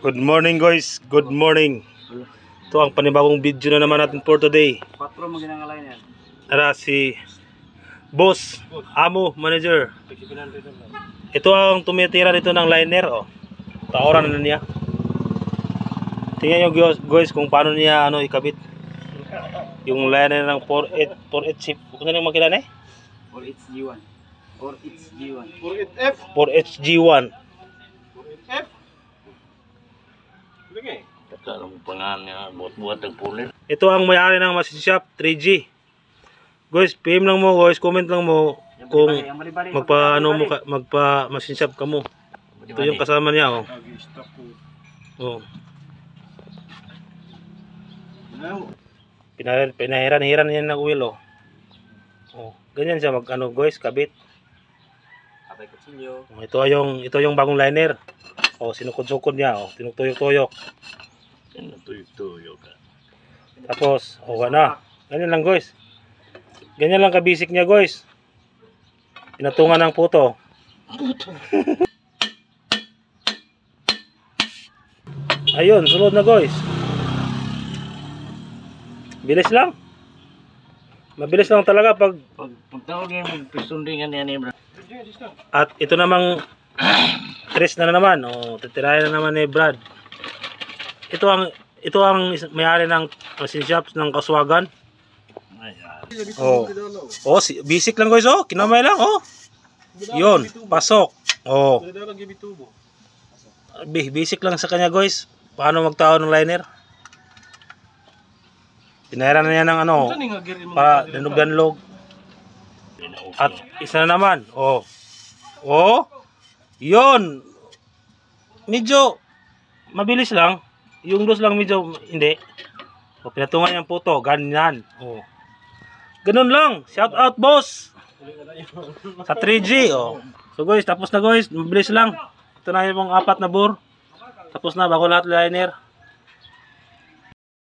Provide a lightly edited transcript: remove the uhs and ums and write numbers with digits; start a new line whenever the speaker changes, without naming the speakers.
Good morning guys, good morning. Ito ang panibagong video na naman natin for today.
4 mo ginangalain yan.
Ara si Boss, Amo, Manager. Ito ang tumitira dito ng liner. Taoran na niya. Tingnan nyo guys kung paano niya ikabit yung liner ng 4/8 chip. Kung ano yung makina na
4HG1
4HG1 Ito ang may-ari ng machine shop 3G. Guys, PM lang mo guys, comment lang mo kung magpa machine shop ka mo. Ito yung kasama niya Pinahiran-hiran niya ng wheel ganyan siya guys, kabit. Ito yung bagong liner. Sinukod-sukod niya tinutuyok-tuyok. Tapos ganyan lang guys. Ganyan lang kabisik niya guys. Pinatungan ng puto. Ayun, sulod na guys. Bilis lang. Mabilis lang talaga pag
tawag niya magpistundingan yan.
At ito namang tres na naman. Titirahin na naman ni Brad. Ito ang may-ari ng machine shop ng Kaswagan. Basic lang guys. Kinamay lang. Yun, pasok. Basic lang sa kanya guys. Paano magtao ng liner? Pinahiran na niya ng para danlog. At isa na naman. Yun. Medyo mabilis lang. Yung dos lang medyo hindi. Pinatungan yung puto. Ganyan. Ganun lang. Shout out boss. Sa 3G. So guys, tapos na guys. Mabilis lang. Ito na yung 4 na bore. Tapos na bago lahat liner.